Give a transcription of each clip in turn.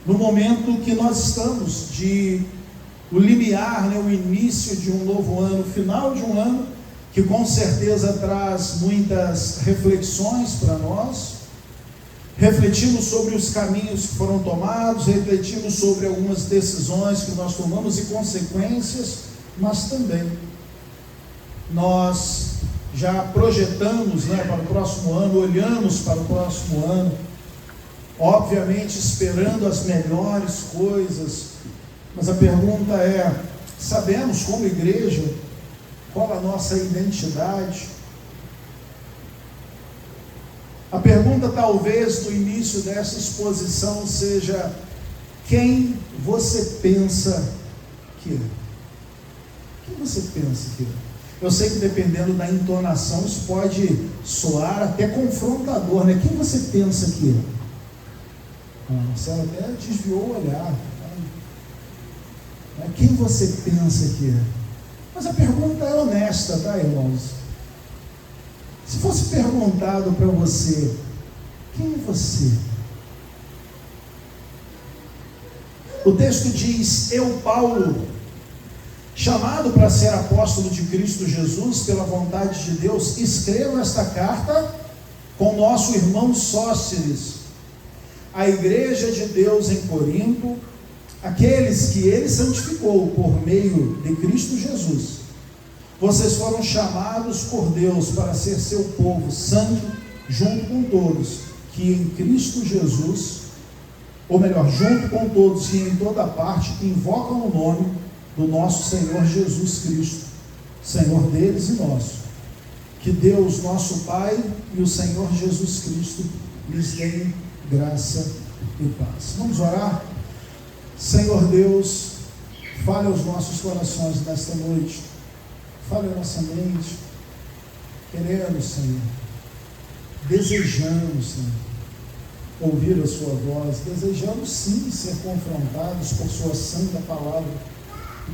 no momento que nós estamos de o limiar, o início de um novo ano, final de um ano, que com certeza traz muitas reflexões para nós. Refletimos sobre os caminhos que foram tomados, refletimos sobre algumas decisões que nós tomamos e consequências, mas também nós já projetamos para o próximo ano, olhamos para o próximo ano, obviamente esperando as melhores coisas, mas a pergunta é: sabemos como igreja qual a nossa identidade? A pergunta talvez no início dessa exposição seja: quem você pensa que é? Quem você pensa que é? Eu sei que dependendo da entonação isso pode soar até confrontador, Quem você pensa que é? Você até desviou o olhar. Quem você pensa que é? Mas a pergunta é honesta, tá, irmãos? Se fosse perguntado para você: quem é você? O texto diz: eu, Paulo, chamado para ser apóstolo de Cristo Jesus pela vontade de Deus, escrevo esta carta com nosso irmão Sóstenes, a igreja de Deus em Corinto, aqueles que ele santificou por meio de Cristo Jesus. Vocês foram chamados por Deus para ser seu povo santo, junto com todos que em Cristo Jesus, ou melhor, junto com todos que em toda parte invocam o nome do nosso Senhor Jesus Cristo, Senhor deles e nosso. Que Deus, nosso Pai, e o Senhor Jesus Cristo lhes deem graça e paz. Vamos orar? Senhor Deus, fale aos nossos corações nesta noite, fale a nossa mente. Queremos, Senhor, desejamos, Senhor, ouvir a sua voz, desejamos sim ser confrontados por sua santa palavra,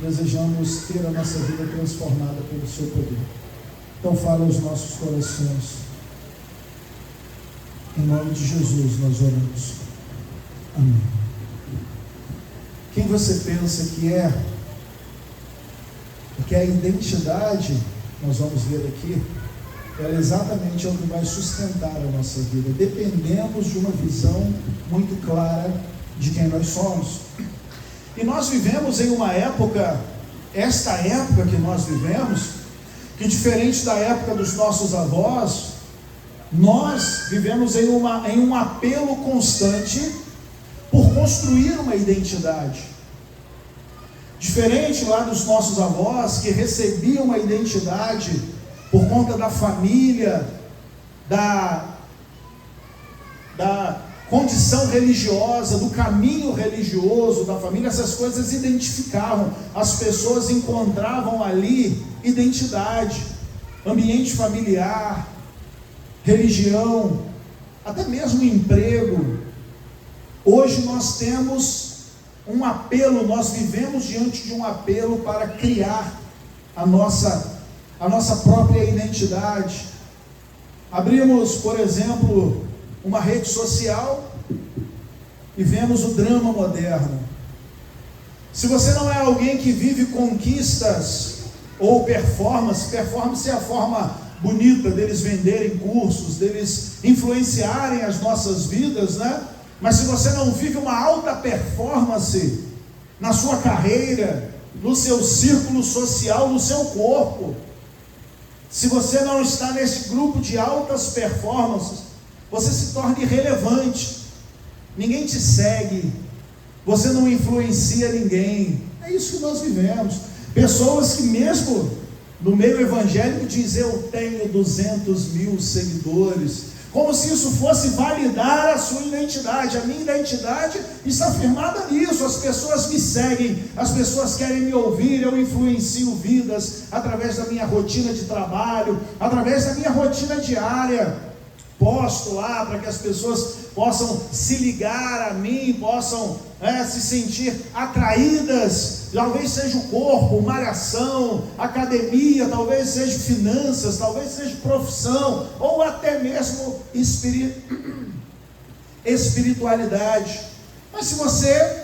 desejamos ter a nossa vida transformada pelo seu poder. Então fale aos nossos corações, em nome de Jesus nós oramos, amém. Quem você pensa que é? Porque a identidade, nós vamos ver aqui, ela exatamente é o que vai sustentar a nossa vida. Dependemos de uma visão muito clara de quem nós somos. E nós vivemos em uma época, esta época que nós vivemos, que diferente da época dos nossos avós, nós vivemos em um apelo constante por construir uma identidade. Diferente lá dos nossos avós, que recebiam uma identidade por conta da família, da condição religiosa, do caminho religioso da família, essas coisas identificavam, as pessoas encontravam ali identidade, ambiente familiar, religião, até mesmo emprego. Hoje nós temos um apelo, nós vivemos diante de um apelo para criar a nossa própria identidade. Abrimos, por exemplo, uma rede social e vemos o drama moderno. Se você não é alguém que vive conquistas ou performance é a forma bonita deles venderem cursos, deles influenciarem as nossas vidas, Mas se você não vive uma alta performance na sua carreira, no seu círculo social, no seu corpo, se você não está nesse grupo de altas performances, você se torna irrelevante, ninguém te segue, você não influencia ninguém. É isso que nós vivemos. Pessoas que mesmo no meio evangélico dizem: eu tenho 200 mil seguidores, como se isso fosse validar a sua identidade. A minha identidade está firmada nisso. As pessoas me seguem, as pessoas querem me ouvir, eu influencio vidas através da minha rotina de trabalho, através da minha rotina diária. Posto lá para que as pessoas possam se ligar a mim, possam se sentir atraídas. Talvez seja o corpo, malhação, academia, talvez seja finanças, talvez seja profissão, ou até mesmo espiritualidade. Mas se você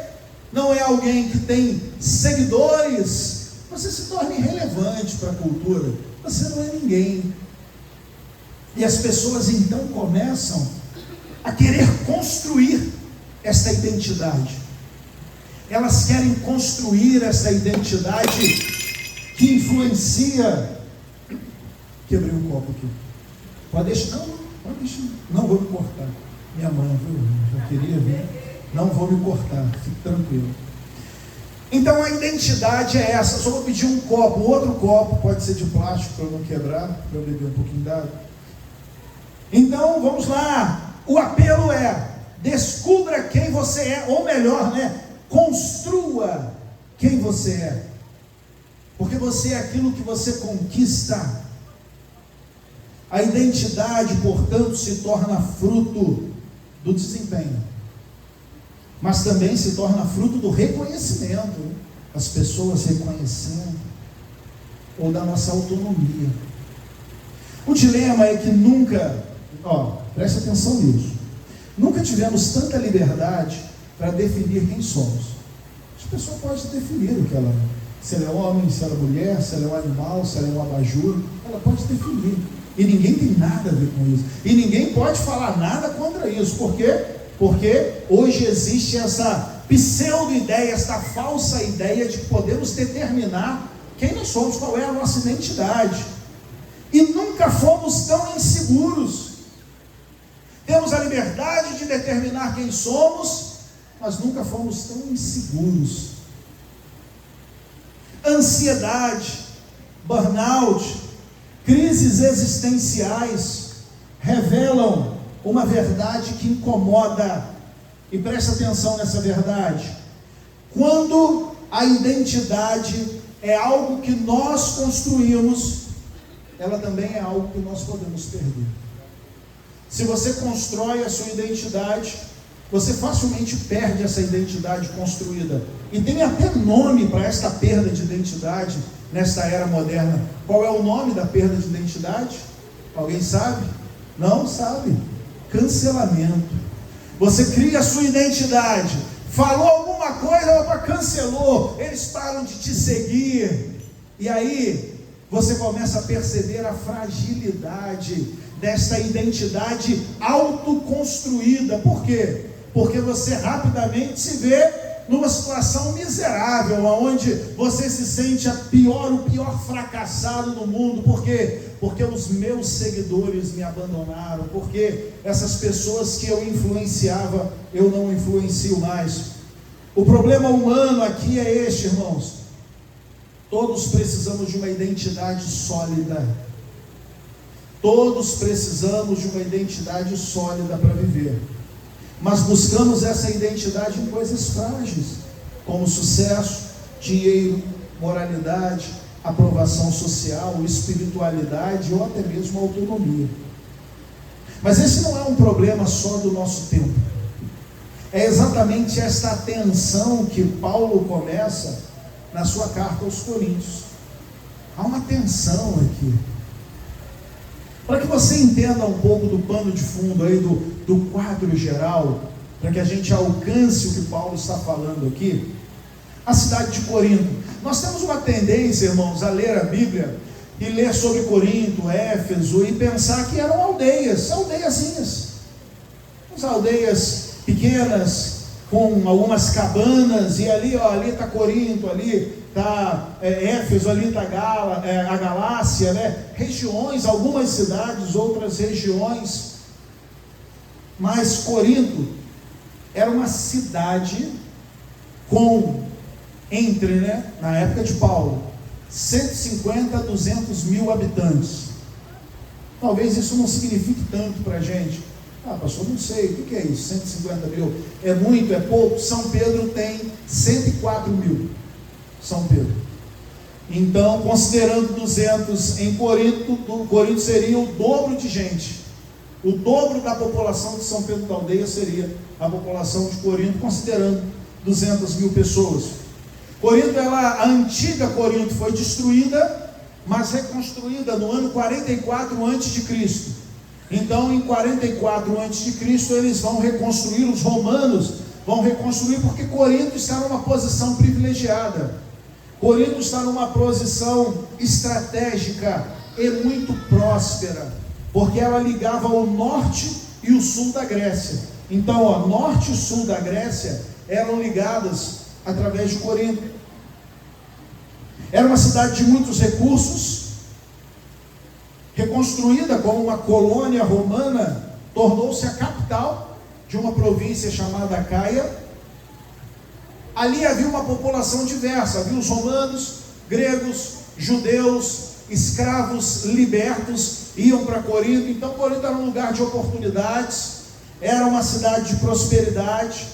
não é alguém que tem seguidores, você se torna irrelevante para a cultura. Você não é ninguém. E as pessoas então começam a querer construir esta identidade. Elas querem construir essa identidade que influencia. Quebrei um copo aqui. Pode deixar? Não, pode deixar. Não vou me cortar. Minha mãe, viu? Já queria ver. Não vou me cortar, fique tranquilo. Então a identidade é essa. Só vou pedir um copo, outro copo, pode ser de plástico para eu não quebrar, para eu beber um pouquinho d'água. Então vamos lá. O apelo é: descubra quem você é, ou melhor, construa quem você é. Porque você é aquilo que você conquista. A identidade, portanto, se torna fruto do desempenho, mas também se torna fruto do reconhecimento, as pessoas reconhecendo, ou da nossa autonomia. O dilema é que nunca, preste atenção nisso, nunca tivemos tanta liberdade para definir quem somos. A pessoa pode definir o que ela é, se ela é homem, se ela é mulher, se ela é um animal, se ela é um abajur, ela pode definir, e ninguém tem nada a ver com isso, e ninguém pode falar nada contra isso. Por quê? Porque hoje existe essa pseudo-ideia, esta falsa ideia de que podemos determinar quem nós somos, qual é a nossa identidade. E nunca fomos tão inseguros. Temos a liberdade de determinar quem somos, mas nunca fomos tão inseguros. Ansiedade, burnout, crises existenciais revelam uma verdade que incomoda, e presta atenção nessa verdade. Quando a identidade é algo que nós construímos, ela também é algo que nós podemos perder. Se você constrói a sua identidade, você facilmente perde essa identidade construída. E tem até nome para esta perda de identidade nesta era moderna. Qual é o nome da perda de identidade? Alguém sabe? Não sabe? Cancelamento. Você cria a sua identidade, falou alguma coisa, opa, cancelou, eles param de te seguir, e aí você começa a perceber a fragilidade desta identidade autoconstruída. Por quê? Porque você rapidamente se vê numa situação miserável, onde você se sente o pior fracassado do mundo. Por quê? Porque os meus seguidores me abandonaram, porque essas pessoas que eu influenciava, eu não influencio mais. O problema humano aqui é este, irmãos. Todos precisamos de uma identidade sólida. Todos precisamos de uma identidade sólida para viver. Mas buscamos essa identidade em coisas frágeis, como sucesso, dinheiro, moralidade, aprovação social, espiritualidade ou até mesmo autonomia. Mas esse não é um problema só do nosso tempo. É exatamente esta tensão que Paulo começa na sua carta aos Coríntios. Há uma tensão aqui. Para que você entenda um pouco do pano de fundo aí, do quadro geral, para que a gente alcance o que Paulo está falando aqui, a cidade de Corinto. Nós temos uma tendência, irmãos, a ler a Bíblia e ler sobre Corinto, Éfeso, e pensar que eram aldeiazinhas, as aldeias pequenas, com algumas cabanas, e ali está Corinto, ali está Éfeso, ali está a Galácia, regiões, algumas cidades, outras regiões. Mas Corinto era uma cidade com, na época de Paulo, 150 a 200 mil habitantes. Talvez isso não signifique tanto para a gente. Pastor, não sei, o que é isso? 150 mil? É muito, é pouco? São Pedro tem 104 mil. São Pedro. Então, considerando 200 em Corinto, Corinto seria o dobro de gente. O dobro da população de São Pedro da Aldeia seria a população de Corinto, considerando 200 mil pessoas. Corinto, a antiga Corinto foi destruída, mas reconstruída no ano 44 a.C. Então, em 44 a.C., eles vão reconstruir, os romanos vão reconstruir, porque Corinto está numa posição privilegiada. Corinto está numa posição estratégica e muito próspera, porque ela ligava o norte e o sul da Grécia. Então, norte e sul da Grécia eram ligadas através de Corinto. Era uma cidade de muitos recursos, reconstruída como uma colônia romana, tornou-se a capital de uma província chamada Acaia. Ali havia uma população diversa, havia os romanos, gregos, judeus, escravos libertos, iam para Corinto. Então Corinto era um lugar de oportunidades, era uma cidade de prosperidade,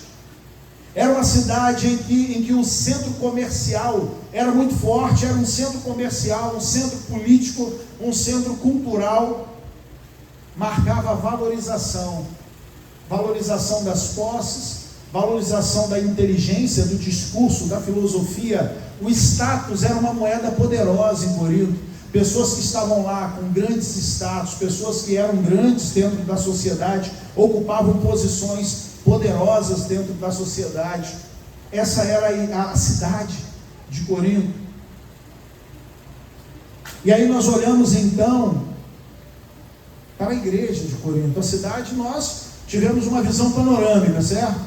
era uma cidade em que o centro comercial era muito forte, era um centro comercial, um centro político, um centro cultural, marcava a valorização das posses, valorização da inteligência, do discurso, da filosofia. O status era uma moeda poderosa em Corinto. Pessoas que estavam lá com grandes status, pessoas que eram grandes dentro da sociedade, ocupavam posições poderosas dentro da sociedade. Essa era a cidade de Corinto. E aí nós olhamos então para a igreja de Corinto. A cidade, nós tivemos uma visão panorâmica, certo?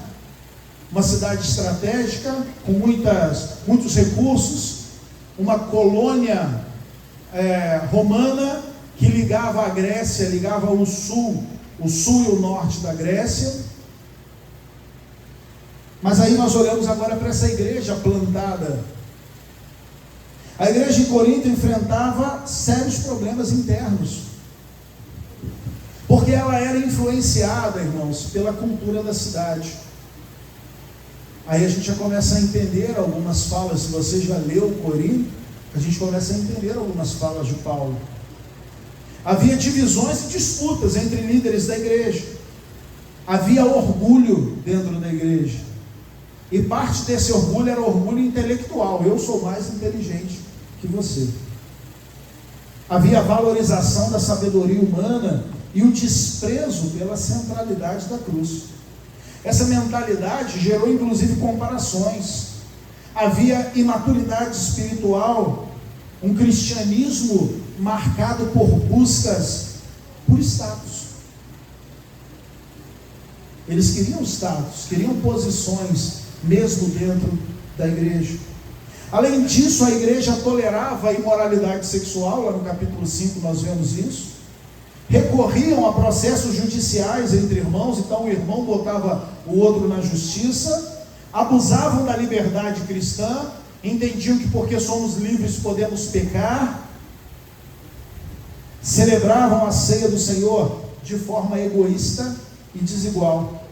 Uma cidade estratégica, com muitos recursos, uma colônia romana que ligava a Grécia, ligava o sul e o norte da Grécia. Mas aí nós olhamos agora para essa igreja plantada. A igreja em Corinto enfrentava sérios problemas internos, porque ela era influenciada, irmãos, pela cultura da cidade. Aí a gente já começa a entender algumas falas. Se você já leu Corinto, a gente começa a entender algumas falas de Paulo. Havia divisões e disputas entre líderes da igreja. Havia orgulho dentro da igreja. E parte desse orgulho era orgulho intelectual. Eu sou mais inteligente que você. Havia a valorização da sabedoria humana e o desprezo pela centralidade da cruz. Essa mentalidade gerou inclusive comparações. Havia imaturidade espiritual, um cristianismo marcado por buscas por status. Eles queriam status, queriam posições mesmo dentro da igreja. Além disso, a igreja tolerava a imoralidade sexual. Lá no capítulo 5 nós vemos isso. Recorriam a processos judiciais entre irmãos, então o irmão botava o outro na justiça. Abusavam da liberdade cristã, entendiam que porque somos livres podemos pecar. Celebravam a ceia do Senhor de forma egoísta e desigual.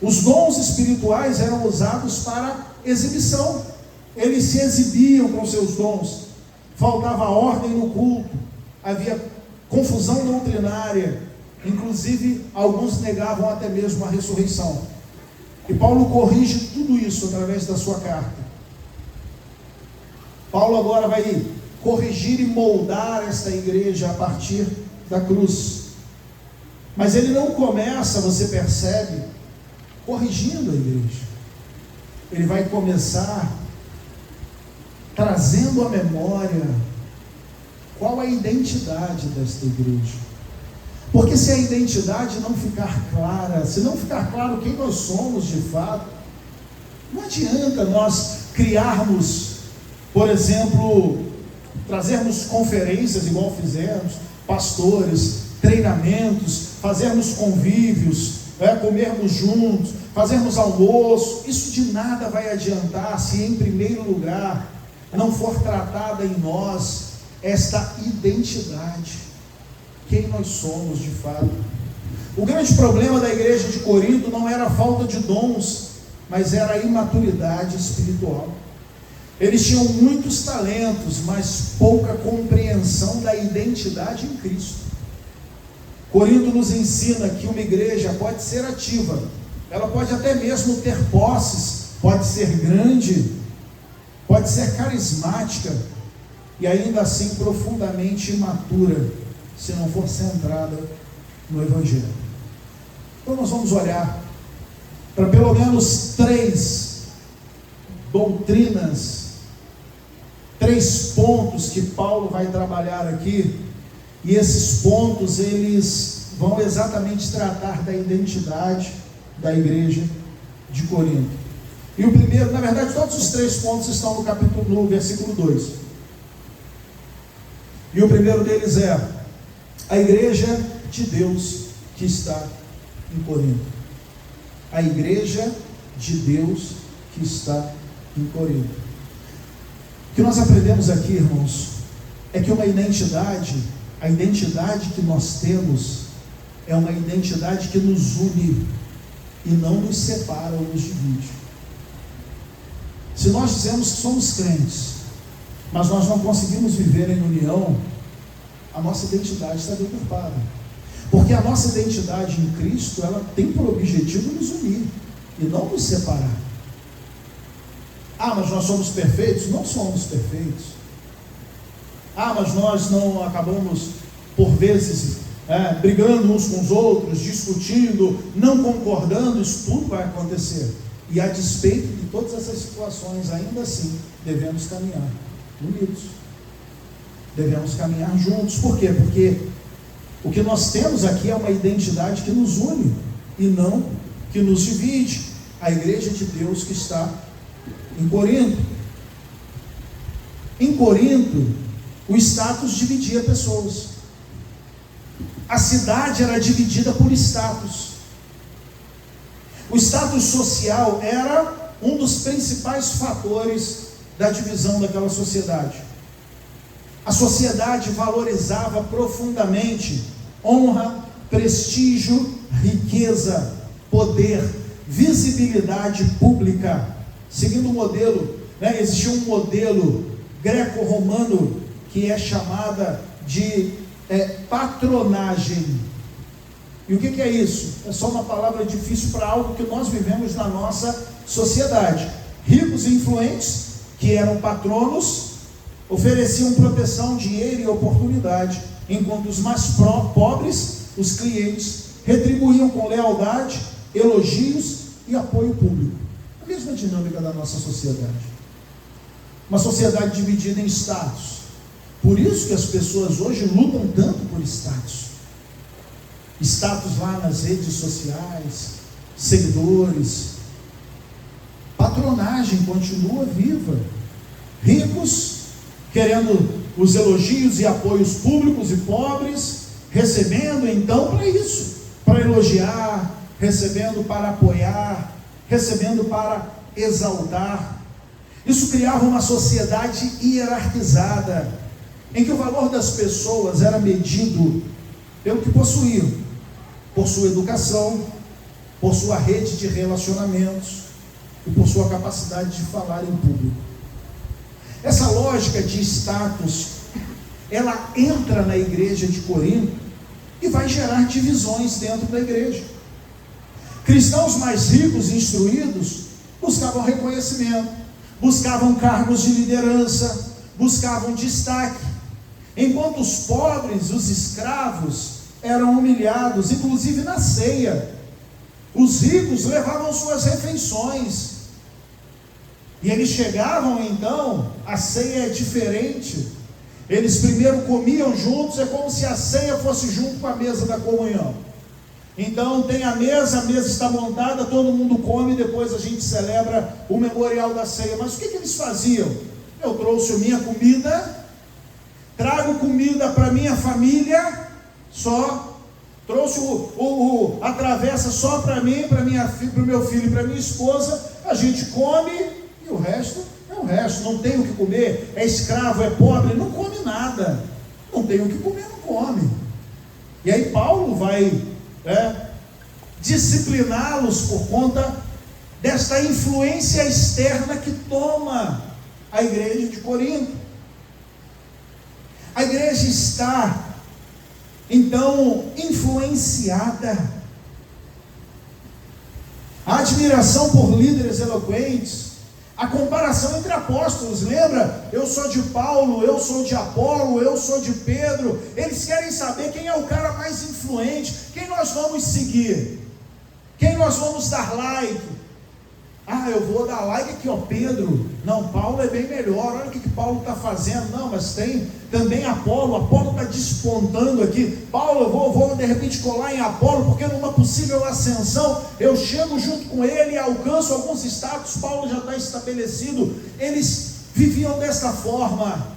Os dons espirituais eram usados para exibição. Eles se exibiam com seus dons. Faltava ordem no culto, havia confusão doutrinária, inclusive alguns negavam até mesmo a ressurreição. E Paulo corrige tudo isso através da sua carta. Paulo agora vai corrigir e moldar esta igreja a partir da cruz. Mas ele não começa, você percebe, corrigindo a igreja. Ele vai começar trazendo à memória qual a identidade desta igreja. Porque se a identidade não ficar clara, se não ficar claro quem nós somos de fato, não adianta nós criarmos, por exemplo, trazermos conferências igual fizemos, pastores, treinamentos, fazermos convívios, comermos juntos, fazermos almoço. Isso de nada vai adiantar se em primeiro lugar não for tratada em nós esta identidade, quem nós somos de fato. O grande problema da igreja de Corinto não era a falta de dons, mas era a imaturidade espiritual. Eles tinham muitos talentos, mas pouca compreensão da identidade em Cristo. Corinto nos ensina que uma igreja pode ser ativa, ela pode até mesmo ter posses, pode ser grande, pode ser carismática, e ainda assim profundamente imatura, se não for centrada no Evangelho. Então nós vamos olhar para pelo menos 3 doutrinas, 3 pontos que Paulo vai trabalhar aqui, e esses pontos eles vão exatamente tratar da identidade da igreja de Corinto. E o primeiro, na verdade, todos os 3 pontos estão no versículo 2. E o primeiro deles é a igreja de Deus que está em Corinto. A igreja de Deus que está em Corinto. O que nós aprendemos aqui, irmãos, é que uma identidade, a identidade que nós temos, é uma identidade que nos une e não nos separa ou nos divide. Se nós dizemos que somos crentes, mas nós não conseguimos viver em união, a nossa identidade está deturpada. Porque a nossa identidade em Cristo, ela tem por objetivo nos unir e não nos separar. Ah, mas nós somos perfeitos? Não somos perfeitos. Ah, mas nós não acabamos, por vezes, brigando uns com os outros, discutindo, não concordando. Isso tudo vai acontecer. E a despeito de todas essas situações, ainda assim, devemos caminhar unidos. Devemos caminhar juntos. Por quê? Porque o que nós temos aqui é uma identidade que nos une e não que nos divide. A igreja de Deus que está em Corinto. Em Corinto, o status dividia pessoas. A cidade era dividida por status. O status social era um dos principais fatores da divisão daquela sociedade. A sociedade valorizava profundamente honra, prestígio, riqueza, poder, visibilidade pública. Seguindo o modelo, existia um modelo greco-romano que é chamada de patronagem. E o que é isso? É só uma palavra difícil para algo que nós vivemos na nossa sociedade. Ricos e influentes, que eram patronos, ofereciam proteção, dinheiro e oportunidade, enquanto os mais pobres, os clientes, retribuíam com lealdade, elogios e apoio público. A mesma dinâmica da nossa sociedade. Uma sociedade dividida em status. Por isso que as pessoas hoje lutam tanto por status. Status lá nas redes sociais, seguidores. Patronagem continua viva. Ricos querendo os elogios e apoios públicos, e pobres recebendo então para isso, para elogiar, recebendo para apoiar, recebendo para exaltar. Isso criava uma sociedade hierarquizada, em que o valor das pessoas era medido pelo que possuíam, por sua educação, por sua rede de relacionamentos e por sua capacidade de falar em público. Essa lógica de status, ela entra na igreja de Corinto e vai gerar divisões dentro da igreja. Cristãos mais ricos e instruídos buscavam reconhecimento, buscavam cargos de liderança, buscavam destaque, enquanto os pobres, os escravos, eram humilhados, inclusive na ceia. Os ricos levavam suas refeições, e eles chegavam então, a ceia é diferente, eles primeiro comiam juntos, é como se a ceia fosse junto com a mesa da comunhão. Então tem a mesa está montada, todo mundo come, depois a gente celebra o memorial da ceia. Mas o que eles faziam? Eu trouxe a minha comida, trago comida para minha família, só trouxe a travessa só para mim, para o meu filho e para minha esposa, a gente come, e o resto é o resto. Não tem o que comer, é escravo, é pobre, não come nada, não tem o que comer, não come. E aí Paulo vai discipliná-los por conta desta influência externa que toma a igreja de Corinto. A igreja está então influenciada. A admiração por líderes eloquentes, a comparação entre apóstolos, lembra? Eu sou de Paulo, eu sou de Apolo, eu sou de Pedro. Eles querem saber quem é o cara mais influente, quem nós vamos seguir. Quem nós vamos dar like? Ah, eu vou dar like aqui, ó, Pedro. Não, Paulo é bem melhor. Olha o que Paulo está fazendo. Não, mas tem também Apolo. Apolo está despontando aqui. Paulo, eu vou de repente colar em Apolo, porque numa possível ascensão eu chego junto com ele e alcanço alguns status. Paulo já está estabelecido. Eles viviam desta forma.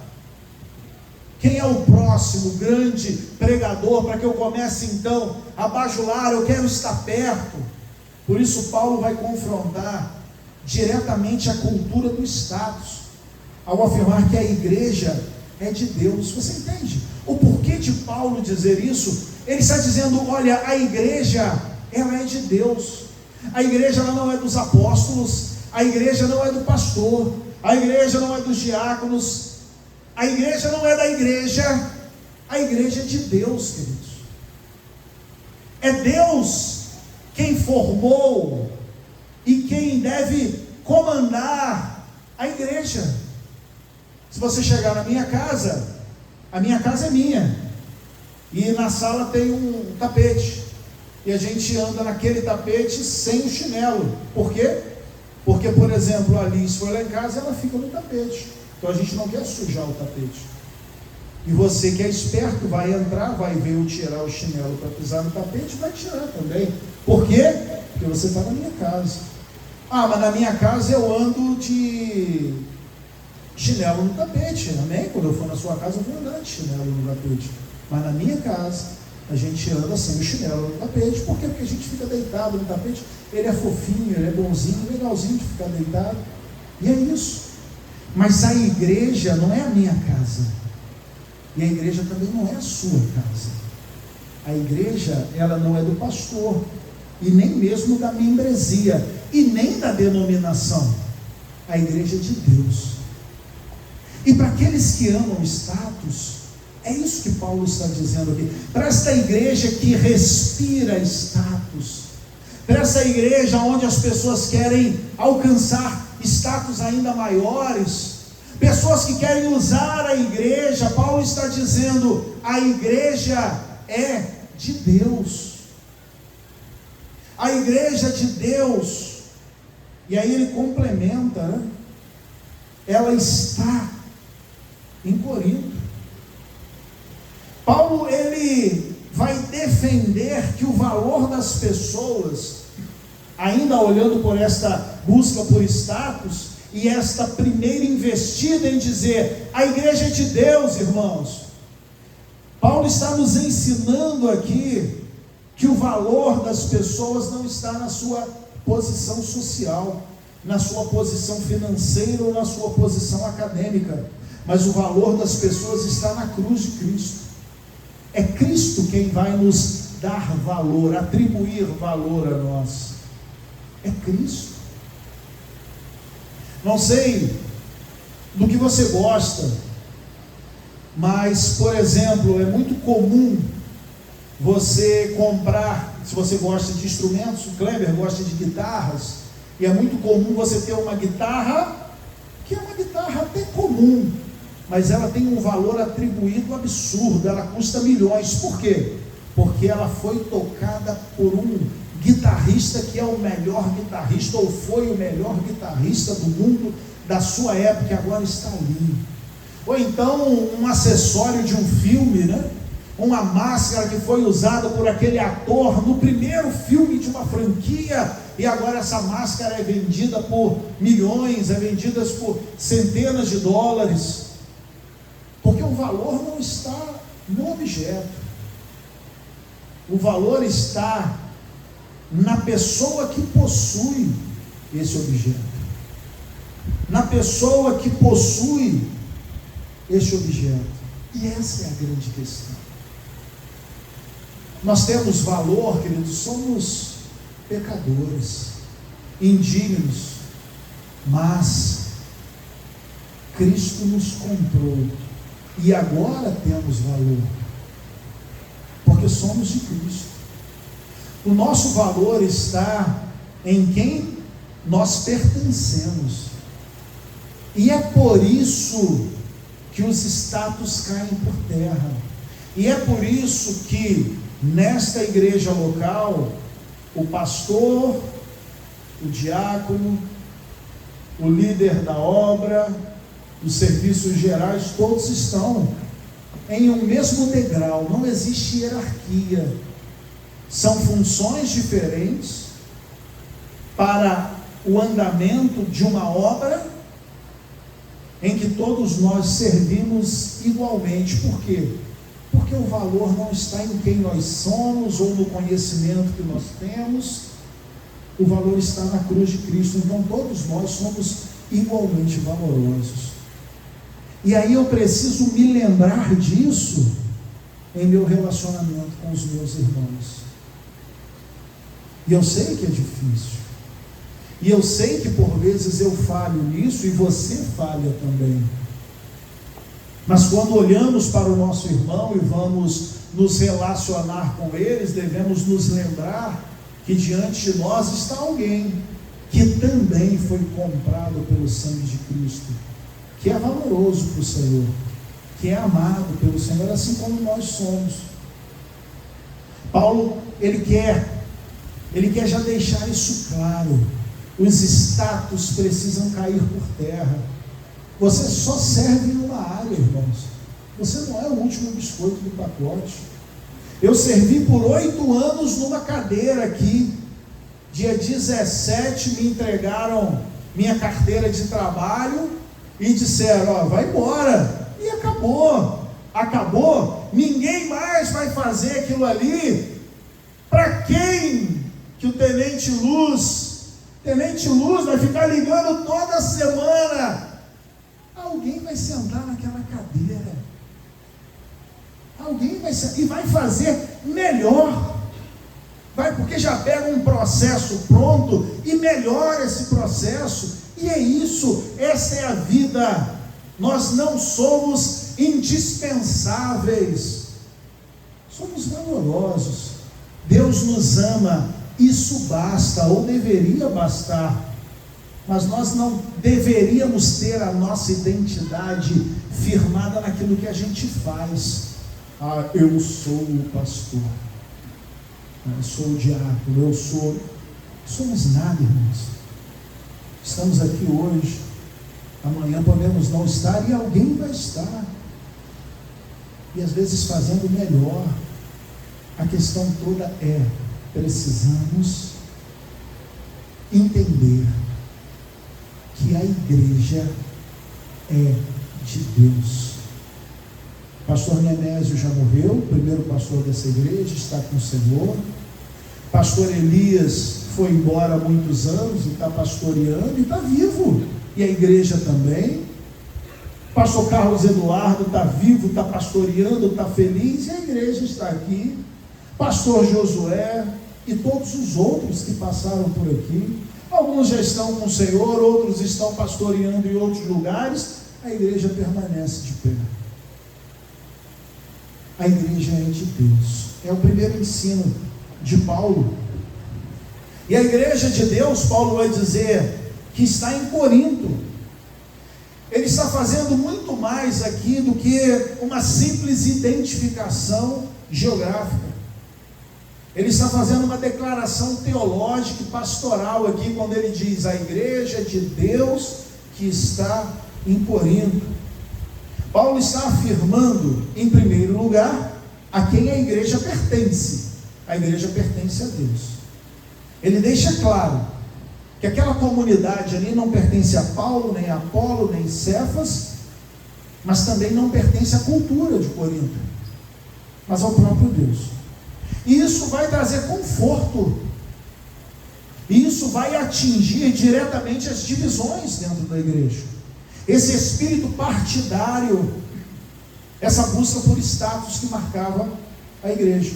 Quem é o próximo grande pregador para que eu comece então a bajular? Eu quero estar perto. Por isso Paulo vai confrontar diretamente a cultura do status, ao afirmar que a igreja é de Deus. Você entende o porquê de Paulo dizer isso? Ele está dizendo, olha, a igreja, ela é de Deus. A igreja ela não é dos apóstolos, a igreja não é do pastor, a igreja não é dos diáconos, a igreja não é da igreja, a igreja é de Deus, queridos. É Deus quem formou e quem deve comandar a igreja. Se você chegar na minha casa, a minha casa é minha, e na sala tem um tapete, e a gente anda naquele tapete sem o chinelo. Por quê? Porque, por exemplo, a Alice foi lá em casa, ela fica no tapete, então a gente não quer sujar o tapete. E você que é esperto vai entrar, vai ver eu tirar o chinelo para pisar no tapete, vai tirar também. Por quê? Porque você está na minha casa. Ah, mas na minha casa eu ando de chinelo no tapete, amém? Quando eu for na sua casa eu vou andar de chinelo no tapete. Mas na minha casa a gente anda sem o chinelo no tapete. Por quê? Porque a gente fica deitado no tapete. Ele é fofinho, ele é bonzinho, legalzinho de ficar deitado. E é isso. Mas a igreja não é a minha casa. E a igreja também não é a sua casa. A igreja, ela não é do pastor, e nem mesmo da membresia, e nem da denominação. A igreja é de Deus. E para aqueles que amam status, é isso que Paulo está dizendo aqui. Para esta igreja que respira status, para essa igreja onde as pessoas querem alcançar status ainda maiores, pessoas que querem usar a igreja, Paulo está dizendo, a igreja é de Deus. A igreja de Deus, e aí ele complementa, né? Ela está em Corinto. Paulo, ele vai defender que o valor das pessoas, ainda olhando por esta busca por status, e esta primeira investida em dizer, a igreja é de Deus, irmãos. Paulo está nos ensinando aqui que o valor das pessoas não está na sua posição social, na sua posição financeira ou na sua posição acadêmica, mas o valor das pessoas está na cruz de Cristo. É Cristo quem vai nos dar valor, atribuir valor a nós. É Cristo. Não sei do que você gosta, mas, por exemplo, é muito comum você comprar, se você gosta de instrumentos, o Kleber gosta de guitarras, e é muito comum você ter uma guitarra, que é uma guitarra até comum, mas ela tem um valor atribuído absurdo, ela custa milhões. Por quê? Porque ela foi tocada por um guitarrista que é o melhor guitarrista, ou foi o melhor guitarrista do mundo da sua época, e agora está ali. Ou então um acessório de um filme, né? Uma máscara que foi usada por aquele ator no primeiro filme de uma franquia, e agora essa máscara é vendida por milhões, é vendida por centenas de dólares, porque o valor não está no objeto, o valor está na pessoa que possui esse objeto, na pessoa que possui esse objeto. E essa é a grande questão. Nós temos valor, queridos, somos pecadores, indignos, mas Cristo nos comprou, e agora temos valor, porque somos de Cristo. O nosso valor está em quem nós pertencemos, e é por isso que os status caem por terra, e é por isso que nesta igreja local o pastor, o diácono, o líder da obra, os serviços gerais, todos estão em um mesmo degrau, não existe hierarquia. São funções diferentes para o andamento de uma obra em que todos nós servimos igualmente. Por quê? Porque o valor não está em quem nós somos ou no conhecimento que nós temos. O valor está na cruz de Cristo. Então todos nós somos igualmente valorosos. E aí eu preciso me lembrar disso em meu relacionamento com os meus irmãos. E eu sei que é difícil. E eu sei que por vezes eu falho nisso e você falha também. Mas quando olhamos para o nosso irmão e vamos nos relacionar com eles, devemos nos lembrar que diante de nós está alguém que também foi comprado pelo sangue de Cristo, que é valoroso para o Senhor, que é amado pelo Senhor, assim como nós somos. Paulo, ele quer já deixar isso claro. Os status precisam cair por terra. Você só serve em uma área, irmãos. Você não é o último biscoito do pacote. Eu servi por 8 anos numa cadeira aqui. Dia 17 me entregaram minha carteira de trabalho e disseram, vai embora. E acabou. Ninguém mais vai fazer aquilo ali. Para quem que o Tenente Luz vai ficar ligando toda semana? Alguém vai sentar naquela cadeira. Alguém vai sentar e vai fazer melhor. Porque já pega um processo pronto e melhora esse processo. E é isso, essa é a vida. Nós não somos indispensáveis. Somos valorosos. Deus nos ama. Isso basta, ou deveria bastar. Mas nós não deveríamos ter a nossa identidade firmada naquilo que a gente faz. Eu sou o pastor, eu sou o diácono, somos nada, irmãos. Estamos aqui hoje, amanhã podemos não estar e alguém vai estar, e às vezes fazendo melhor. A questão toda é: precisamos entender que a igreja é de Deus. Pastor Nemésio já morreu, o primeiro pastor dessa igreja, está com o Senhor. Pastor Elias foi embora há muitos anos e está pastoreando e está vivo, e a igreja também. Pastor Carlos Eduardo está vivo, está pastoreando, está feliz, e a igreja está aqui. Pastor Josué e todos os outros que passaram por aqui, alguns já estão com o Senhor, outros estão pastoreando em outros lugares. A igreja permanece de pé. A igreja é de Deus. É o primeiro ensino de Paulo. E a igreja de Deus, Paulo vai dizer que está em Corinto. Ele está fazendo muito mais aqui do que uma simples identificação geográfica. Ele está fazendo uma declaração teológica e pastoral aqui, quando ele diz: a igreja de Deus que está em Corinto. Paulo está afirmando, em primeiro lugar, a quem a igreja pertence. A igreja pertence a Deus. Ele deixa claro que aquela comunidade ali não pertence a Paulo, nem a Apolo, nem Cefas, mas também não pertence à cultura de Corinto, mas ao próprio Deus. E isso vai trazer conforto. E isso vai atingir diretamente as divisões dentro da igreja. Esse espírito partidário, essa busca por status que marcava a igreja.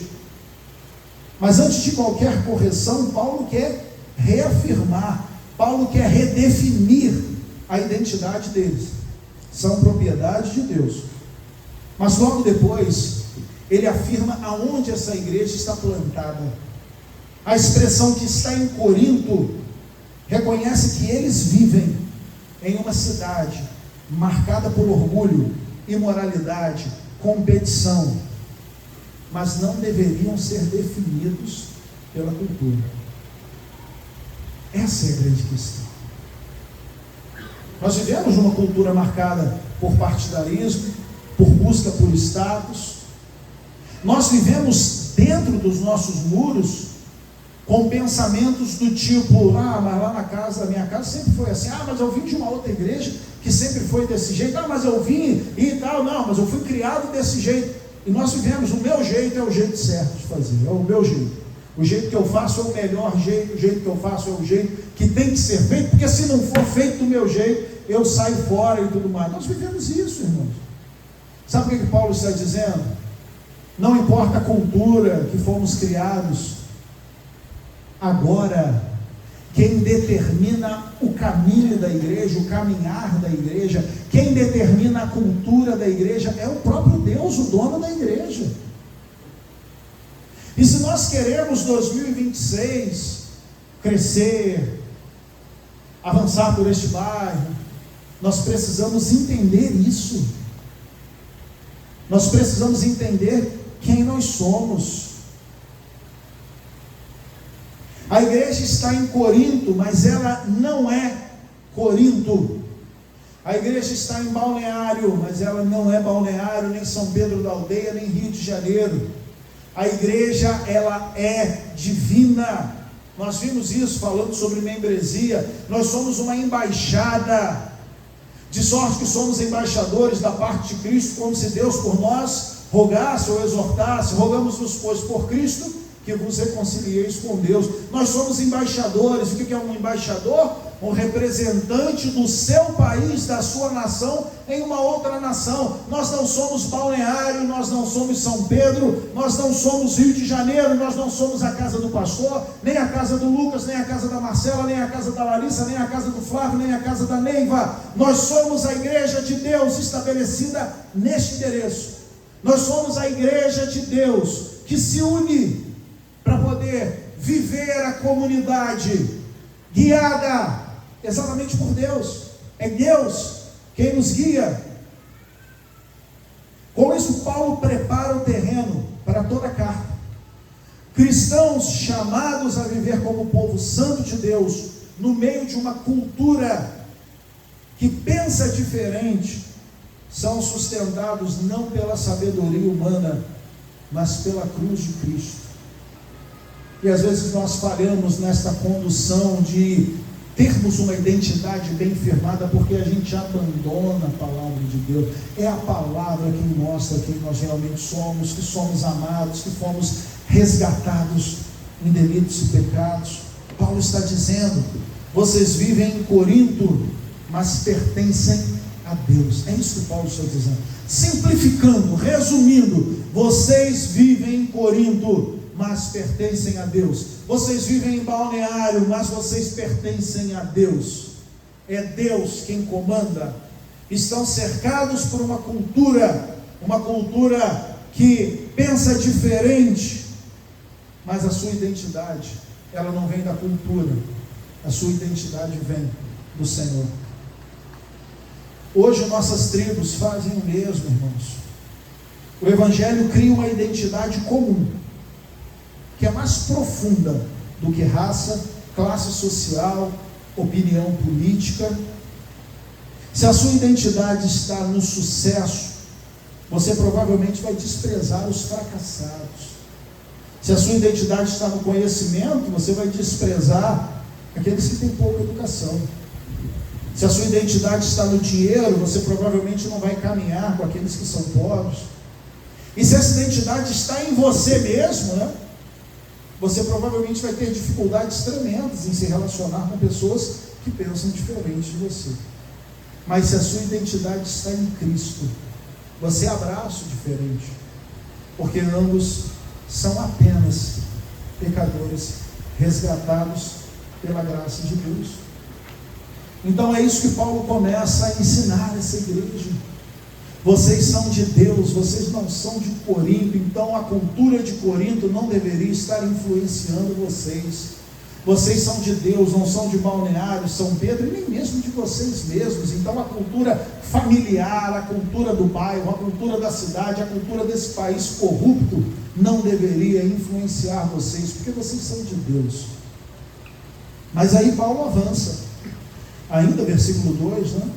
Mas antes de qualquer correção, Paulo quer reafirmar, Paulo quer redefinir a identidade deles. São propriedade de Deus. Mas logo depois, ele afirma aonde essa igreja está plantada. A expressão que está em Corinto reconhece que eles vivem em uma cidade marcada por orgulho, imoralidade, competição, mas não deveriam ser definidos pela cultura. Essa é a grande questão. Nós vivemos uma cultura marcada por partidarismo, por busca por status. Nós vivemos dentro dos nossos muros com pensamentos do tipo: mas lá na casa, a minha casa sempre foi assim. Mas eu vim de uma outra igreja que sempre foi desse jeito. Mas eu vim e tal. Não, mas eu fui criado desse jeito. E nós vivemos: o meu jeito é o jeito certo de fazer, é o meu jeito. O jeito que eu faço é o melhor jeito, o jeito que eu faço é o jeito que tem que ser feito, porque se não for feito do meu jeito, eu saio fora e tudo mais. Nós vivemos isso, irmãos. Sabe o que Paulo está dizendo? Não importa a cultura que fomos criados, agora, quem determina o caminho da igreja, o caminhar da igreja, quem determina a cultura da igreja é o próprio Deus, o dono da igreja. E se nós queremos 2026 crescer, avançar por este bairro, nós precisamos entender isso. Nós precisamos entender quem nós somos. A igreja está em Corinto, mas ela não é Corinto. A igreja está em Balneário, mas ela não é Balneário, nem São Pedro da Aldeia, nem Rio de Janeiro. A igreja, ela é divina. Nós vimos isso falando sobre membresia. Nós somos uma embaixada, de sorte que somos embaixadores da parte de Cristo, como se Deus por nós rogasse ou exortasse. Rogamos-vos, pois, por Cristo, que vos reconcilieis com Deus. Nós somos embaixadores. O que é um embaixador? Um representante do seu país, da sua nação, em uma outra nação. Nós não somos Balneário, nós não somos São Pedro, nós não somos Rio de Janeiro, nós não somos a casa do pastor, nem a casa do Lucas, nem a casa da Marcela, nem a casa da Larissa, nem a casa do Flávio, nem a casa da Neiva. Nós somos a igreja de Deus estabelecida neste endereço. Nós somos a igreja de Deus que se une para poder viver a comunidade guiada exatamente por Deus. É Deus quem nos guia. Com isso, Paulo prepara o terreno para toda a carta. Cristãos chamados a viver como povo santo de Deus, no meio de uma cultura que pensa diferente, são sustentados não pela sabedoria humana, mas pela cruz de Cristo. E às vezes nós falhamos nesta condução de termos uma identidade bem firmada, porque a gente abandona a palavra de Deus. É a palavra que mostra quem nós realmente somos, que somos amados, que fomos resgatados em delitos e pecados. Paulo está dizendo: vocês vivem em Corinto, mas pertencem a Deus. É isso que Paulo está dizendo. Simplificando, resumindo, vocês vivem em Corinto, mas pertencem a Deus. Vocês vivem em Balneário, mas vocês pertencem a Deus. É Deus quem comanda. Estão cercados por uma cultura que pensa diferente, mas a sua identidade, ela não vem da cultura, a sua identidade vem do Senhor. Hoje nossas tribos fazem o mesmo, irmãos. O Evangelho cria uma identidade comum, que é mais profunda do que raça, classe social, opinião política. Se a sua identidade está no sucesso, você provavelmente vai desprezar os fracassados. Se a sua identidade está no conhecimento, você vai desprezar aqueles que têm pouca educação. Se a sua identidade está no dinheiro, você provavelmente não vai caminhar com aqueles que são pobres. E se essa identidade está em você mesmo, você provavelmente vai ter dificuldades tremendas em se relacionar com pessoas que pensam diferente de você. Mas se a sua identidade está em Cristo, você abraça o diferente, porque ambos são apenas pecadores resgatados pela graça de Deus. Então é isso que Paulo começa a ensinar essa igreja. Vocês são de Deus, vocês não são de Corinto. Então a cultura de Corinto não deveria estar influenciando vocês. Vocês são de Deus, não são de Balneário, São Pedro, e nem mesmo de vocês mesmos. Então a cultura familiar, a cultura do bairro, a cultura da cidade, a cultura desse país corrupto não deveria influenciar vocês, porque vocês são de Deus. Mas aí Paulo avança, ainda versículo 2, né?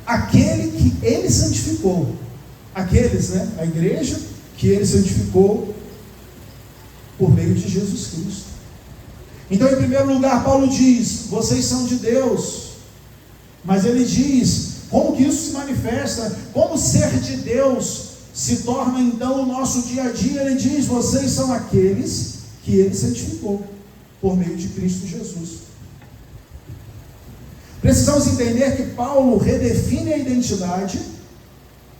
Aquele que ele santificou, aqueles, né? A igreja que ele santificou por meio de Jesus Cristo. Então, em primeiro lugar, Paulo diz: vocês são de Deus. Mas ele diz, como que isso se manifesta? Como ser de Deus se torna então o nosso dia a dia? Ele diz: vocês são aqueles que ele santificou por meio de Cristo Jesus. Precisamos entender que Paulo redefine a identidade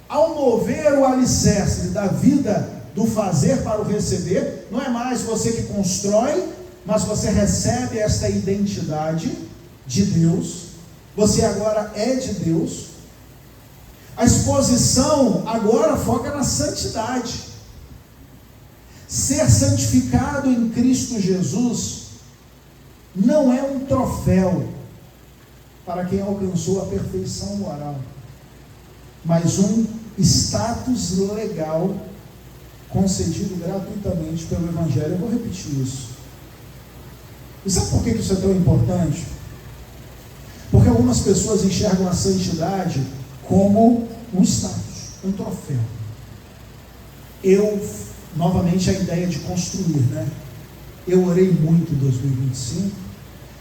ao mover o alicerce da vida do fazer para o receber. Não é mais você que constrói, mas você recebe esta identidade de Deus. Você agora é de Deus. A exposição agora foca na santidade. Ser santificado em Cristo Jesus não é um troféu para quem alcançou a perfeição moral, mas um status legal concedido gratuitamente pelo Evangelho. Eu vou repetir isso. E sabe por que isso é tão importante? Porque algumas pessoas enxergam a santidade como um status, um troféu. Novamente a ideia de construir, né? Eu orei muito em 2025,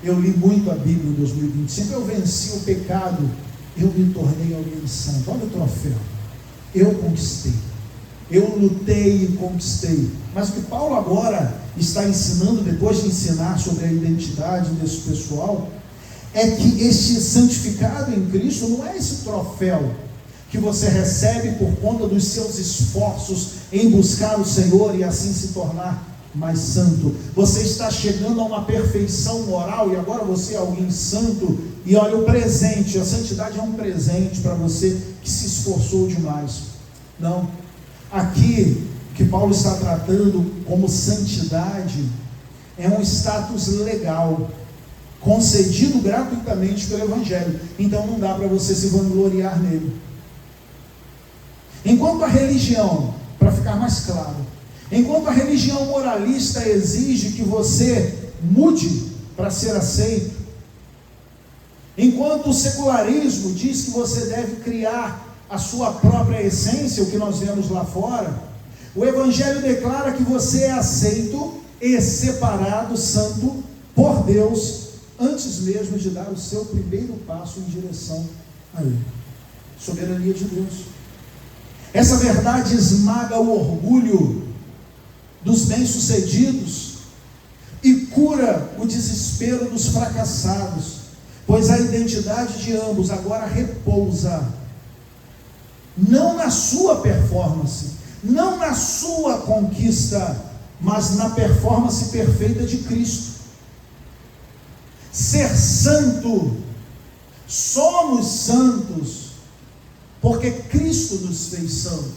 eu li muito a Bíblia em 2025, eu venci o pecado, eu me tornei alguém santo. Olha o troféu, eu conquistei, eu lutei e conquistei. Mas o que Paulo agora está ensinando, depois de ensinar sobre a identidade desse pessoal, é que este santificado em Cristo não é esse troféu que você recebe por conta dos seus esforços em buscar o Senhor e assim se tornar mais santo. Você está chegando a uma perfeição moral e agora você é alguém santo. E olha o presente, a santidade é um presente para você que se esforçou demais. Não, aqui que Paulo está tratando como santidade é um status legal concedido gratuitamente pelo Evangelho. Então não dá para você se vangloriar nele. Enquanto a religião, para ficar mais claro, enquanto a religião moralista exige que você mude para ser aceito, enquanto o secularismo diz que você deve criar a sua própria essência, o que nós vemos lá fora, o Evangelho declara que você é aceito e separado, santo, por Deus, antes mesmo de dar o seu primeiro passo em direção a Ele. Soberania de Deus. Essa verdade esmaga o orgulho dos bem-sucedidos e cura o desespero dos fracassados, pois a identidade de ambos agora repousa não na sua performance, não na sua conquista, mas na performance perfeita de Cristo. Ser santo, somos santos porque Cristo nos fez santo,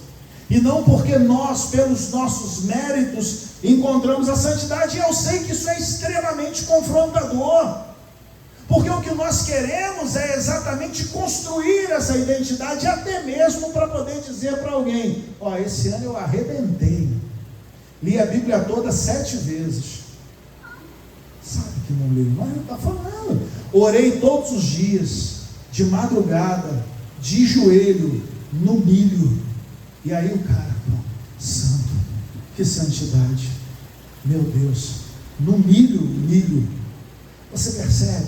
e não porque nós, pelos nossos méritos, encontramos a santidade. E eu sei que isso é extremamente confrontador, porque o que nós queremos é exatamente construir essa identidade, até mesmo para poder dizer para alguém: ó, esse ano eu arrebentei, li a Bíblia toda 7 vezes. Sabe que não leu, mas ele está falando. Orei todos os dias, de madrugada, de joelho, no milho. E aí o cara, santo, que santidade, meu Deus, no milho. Você percebe?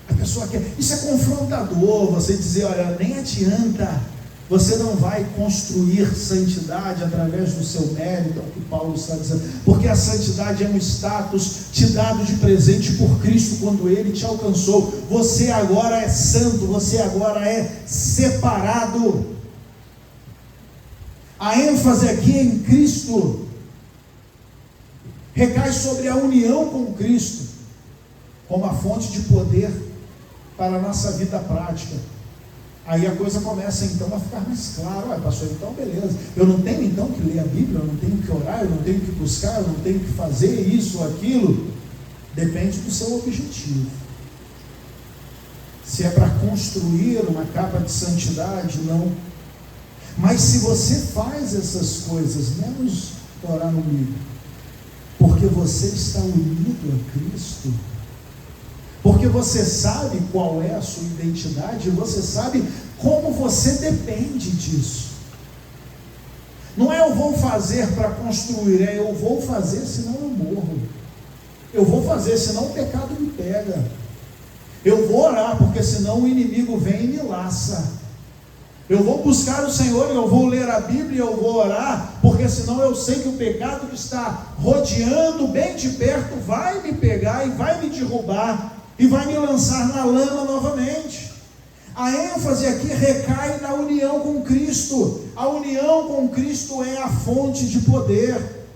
A pessoa quer, isso é confrontador, você dizer: olha, nem adianta, você não vai construir santidade através do seu mérito, é o que Paulo está dizendo, porque a santidade é um status te dado de presente por Cristo quando Ele te alcançou. Você agora é santo, você agora é separado. A ênfase aqui em Cristo recai sobre a união com Cristo, como a fonte de poder para a nossa vida prática. Aí a coisa começa então a ficar mais clara. Olha, pastor, então beleza, eu não tenho então que ler a Bíblia, eu não tenho que orar, eu não tenho que buscar, eu não tenho que fazer isso ou aquilo. Depende do seu objetivo. Se é para construir uma capa de santidade, não. Mas se você faz essas coisas, menos orar no livro, Porque você está unido a Cristo. Porque você sabe qual é a sua identidade, você sabe como você depende disso. Não é eu vou fazer para construir, é eu vou fazer senão eu morro. Eu vou fazer senão o pecado me pega. Eu vou orar porque senão o inimigo vem e me laça. Eu vou buscar o Senhor, eu vou ler a Bíblia, eu vou orar, porque senão eu sei que o pecado que está rodeando bem de perto vai me pegar e vai me derrubar e vai me lançar na lama novamente. A ênfase aqui recai na união com Cristo. A união com Cristo é a fonte de poder.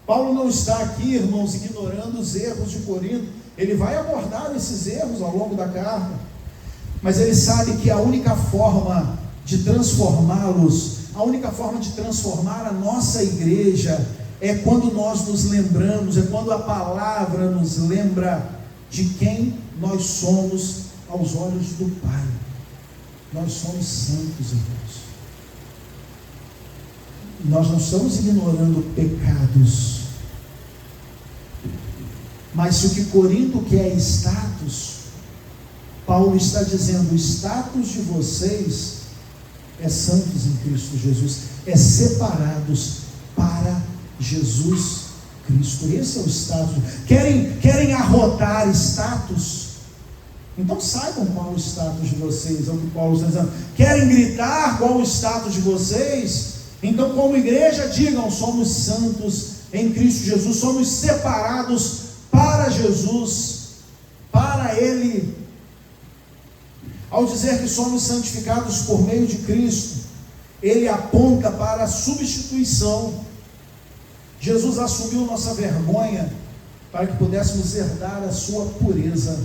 Paulo não está aqui, irmãos, ignorando os erros de Corinto. Ele vai abordar esses erros ao longo da carta, mas ele sabe que a única forma de transformá-los, a única forma de transformar a nossa igreja é quando nós nos lembramos, é quando a palavra nos lembra de quem nós somos aos olhos do Pai. Nós somos santos, irmãos. Nós não estamos ignorando pecados, mas se o que Corinto quer é status, Paulo está dizendo: o status de vocês é santos em Cristo Jesus, é separados para Jesus Cristo. Esse é o status. Querem arrotar status? Então saibam qual é o status de vocês. É o que Paulo está dizendo. Querem gritar qual é o status de vocês? Então, como igreja, digam: somos santos em Cristo Jesus, somos separados para Jesus, para Ele. Ao dizer que somos santificados por meio de Cristo, ele aponta para a substituição. Jesus assumiu nossa vergonha para que pudéssemos herdar a sua pureza.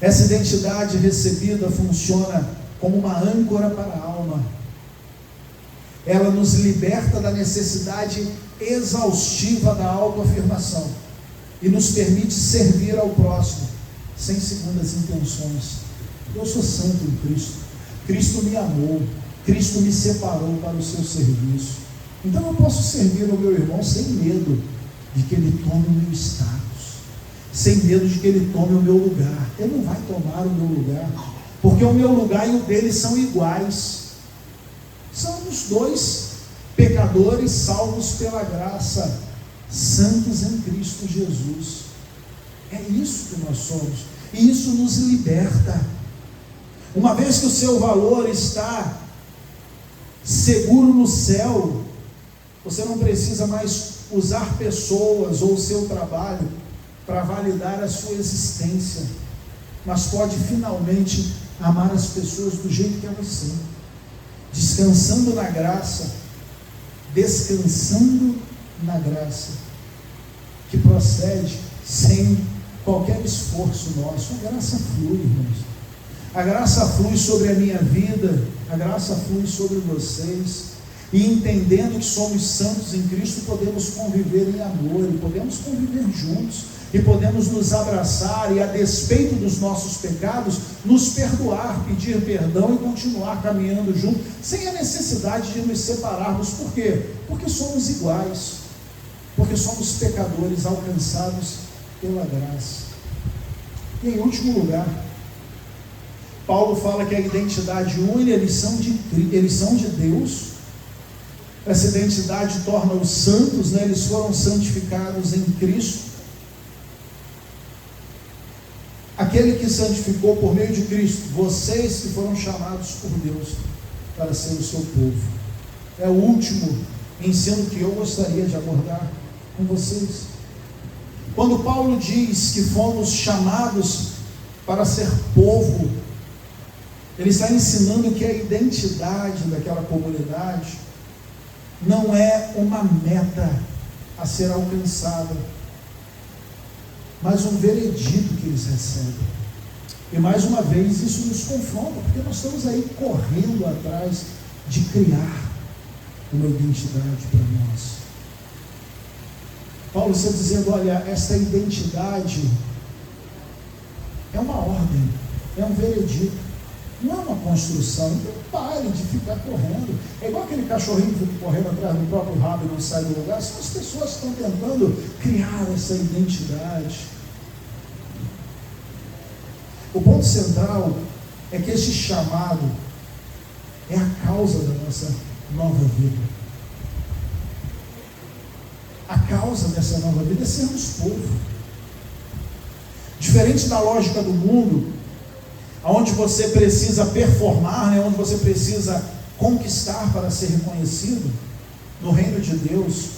Essa identidade recebida funciona como uma âncora para a alma. Ela nos liberta da necessidade exaustiva da autoafirmação e nos permite servir ao próximo sem segundas intenções. Eu sou santo em Cristo. Cristo me amou. Cristo me separou para o seu serviço. Então eu posso servir ao meu irmão sem medo de que ele tome o meu status, sem medo de que ele tome o meu lugar. Ele não vai tomar o meu lugar, porque o meu lugar e o dele são iguais. Somos dois pecadores salvos pela graça, santos em Cristo Jesus. É isso que nós somos, e isso nos liberta. Uma vez que o seu valor está seguro no céu, você não precisa mais usar pessoas ou o seu trabalho para validar a sua existência, mas pode finalmente amar as pessoas do jeito que elas são, descansando na graça, que procede sem qualquer esforço nosso. A graça flui, irmãos. A graça flui sobre a minha vida, a graça flui sobre vocês, e entendendo que somos santos em Cristo, podemos conviver em amor, e podemos conviver juntos, e podemos nos abraçar, e a despeito dos nossos pecados, nos perdoar, pedir perdão e continuar caminhando juntos, sem a necessidade de nos separarmos. Por quê? Porque somos iguais, porque somos pecadores alcançados pela graça. E em último lugar, Paulo fala que a identidade une, eles são de Deus. Essa identidade torna-os santos, né? Eles foram santificados em Cristo. Aquele que santificou por meio de Cristo, vocês que foram chamados por Deus para ser o seu povo. É o último ensino que eu gostaria de abordar com vocês. Quando Paulo diz que fomos chamados para ser povo, ele está ensinando que a identidade daquela comunidade não é uma meta a ser alcançada, mas um veredito que eles recebem. E mais uma vez isso nos confronta, porque nós estamos aí correndo atrás de criar uma identidade para nós. Paulo está dizendo: olha, esta identidade é uma ordem, é um veredito. Não é uma construção. Então pare de ficar correndo. É igual aquele cachorrinho que fica correndo atrás do próprio rabo e não sai do lugar. São as pessoas que estão tentando criar essa identidade. O ponto central é que este chamado é a causa da nossa nova vida. A causa dessa nova vida é sermos povo. Diferente da lógica do mundo, onde você precisa performar, onde você precisa conquistar para ser reconhecido, no reino de Deus,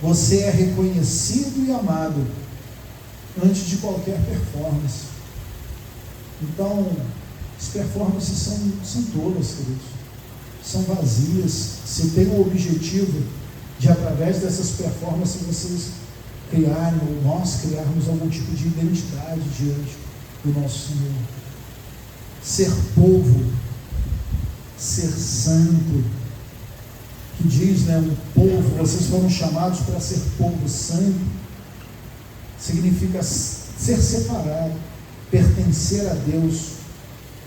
você é reconhecido e amado antes de qualquer performance. Então, as performances são tolas, queridos. São vazias. Se tem o objetivo de, através dessas performances, vocês criarem, ou nós criarmos algum tipo de identidade diante do nosso Senhor. Ser povo, ser santo, que diz, um povo, vocês foram chamados para ser povo santo, significa ser separado, pertencer a Deus,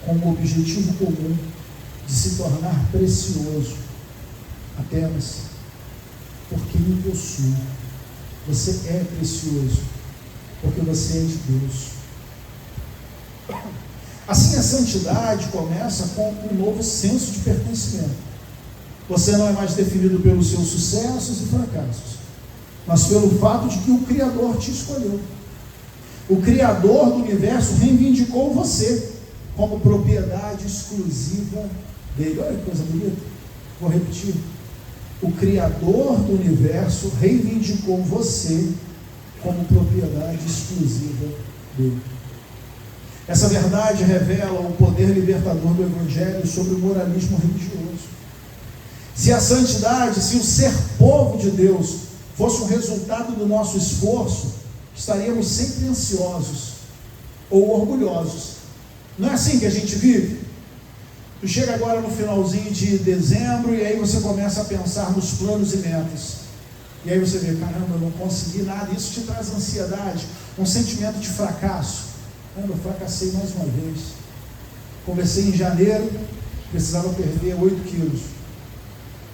com o objetivo comum de se tornar precioso, apenas porque me possui. Você é precioso, porque você é de Deus. Assim, a santidade começa com um novo senso de pertencimento. Você não é mais definido pelos seus sucessos e fracassos, mas pelo fato de que o Criador te escolheu. O Criador do universo reivindicou você como propriedade exclusiva dele. Olha que coisa bonita. Vou repetir. O Criador do universo reivindicou você como propriedade exclusiva dele. Essa verdade revela o poder libertador do Evangelho sobre o moralismo religioso. Se a santidade, se o ser povo de Deus fosse um resultado do nosso esforço, estaríamos sempre ansiosos ou orgulhosos. Não é assim que a gente vive? Tu chega agora no finalzinho de dezembro e aí você começa a pensar nos planos e metas. E aí você vê, caramba, eu não consegui nada. Isso te traz ansiedade, um sentimento de fracasso. Eu fracassei mais uma vez. Comecei em janeiro, precisava perder 8 quilos.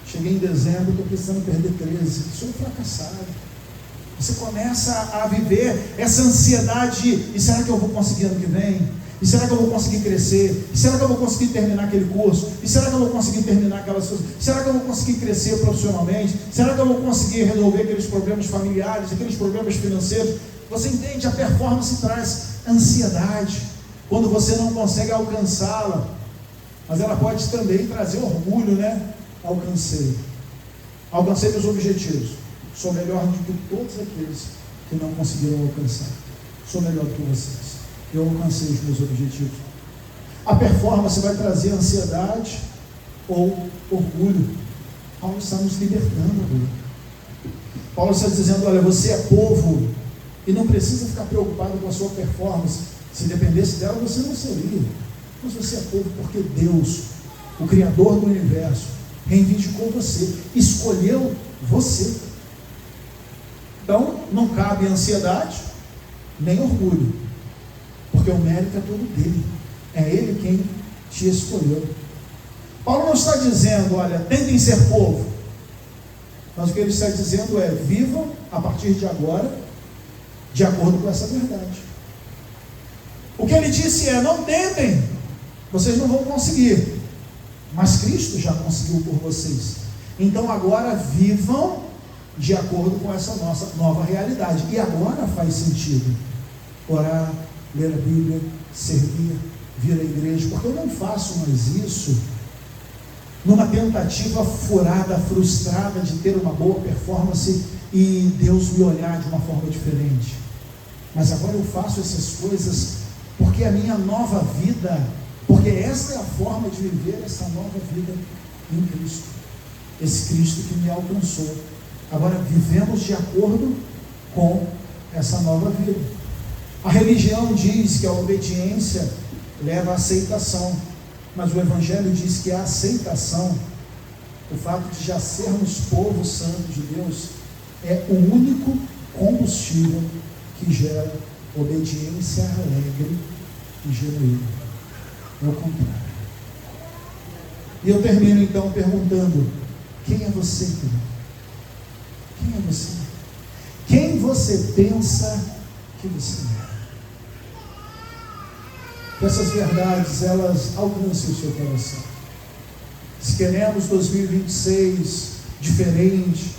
Cheguei em dezembro, estou precisando perder 13. Sou um fracassado. Você começa a viver essa ansiedade de, e será que eu vou conseguir ano que vem? E será que eu vou conseguir crescer? E será que eu vou conseguir terminar aquele curso? E será que eu vou conseguir terminar aquelas coisas? Será que eu vou conseguir crescer profissionalmente? Será que eu vou conseguir resolver aqueles problemas familiares, aqueles problemas financeiros? Você entende? A performance traz ansiedade quando você não consegue alcançá-la, mas ela pode também trazer orgulho, Alcancei meus objetivos, sou melhor do que todos aqueles que não conseguiram alcançar, sou melhor do que vocês, eu alcancei os meus objetivos. A performance vai trazer ansiedade ou orgulho. Paulo está nos libertando agora. Paulo está dizendo, olha, você é povo e não precisa ficar preocupado com a sua performance. Se dependesse dela, você não seria. Mas você é povo porque Deus, o Criador do universo, reivindicou você, escolheu você. Então, não cabe ansiedade, nem orgulho, porque o mérito é todo dele. É ele quem te escolheu. Paulo não está dizendo, olha, tentem ser povo. Mas o que ele está dizendo é, vivam a partir de agora, de acordo com essa verdade. O que ele disse é, não tentem, vocês não vão conseguir, mas Cristo já conseguiu por vocês. Então agora vivam de acordo com essa nossa nova realidade. E agora faz sentido orar, ler a Bíblia, servir, vir à igreja, porque eu não faço mais isso numa tentativa furada, frustrada de ter uma boa performance e Deus me olhar de uma forma diferente. Mas agora eu faço essas coisas porque a minha nova vida, porque essa é a forma de viver essa nova vida em Cristo. Esse Cristo que me alcançou. Agora vivemos de acordo com essa nova vida. A religião diz que a obediência leva à aceitação, mas o Evangelho diz que a aceitação, o fato de já sermos povo santo de Deus, é o único combustível que gera obediência alegre e genuína. É o contrário. E eu termino então perguntando: quem é você, querido? Quem é você? Quem você pensa que você é? Que essas verdades, elas alcancem o seu coração. Se queremos 2026 diferente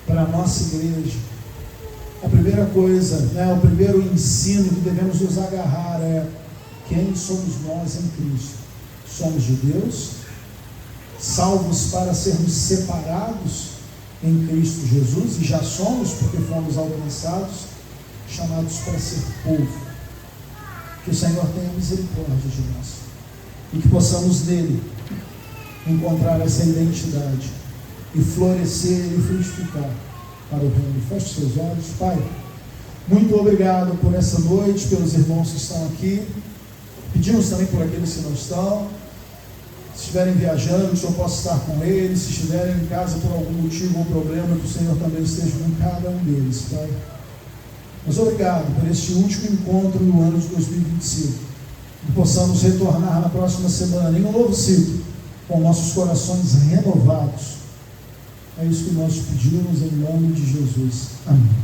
para a nossa igreja, a primeira coisa, o primeiro ensino que devemos nos agarrar é: quem somos nós em Cristo? Somos de Deus, salvos para sermos separados em Cristo Jesus, e já somos, porque fomos alcançados, chamados para ser povo. Que o Senhor tenha misericórdia de nós, e que possamos nele encontrar essa identidade, e florescer e frutificar para o reino. Feche seus olhos. Pai, muito obrigado por essa noite, pelos irmãos que estão aqui. Pedimos também por aqueles que não estão. Se estiverem viajando, que o Senhor possa estar com eles. Se estiverem em casa por algum motivo ou problema, que o Senhor também esteja com cada um deles, Pai. Mas obrigado por este último encontro no ano de 2025. Que possamos retornar na próxima semana em um novo ciclo, com nossos corações renovados. É isso que nós pedimos em nome de Jesus. Amém.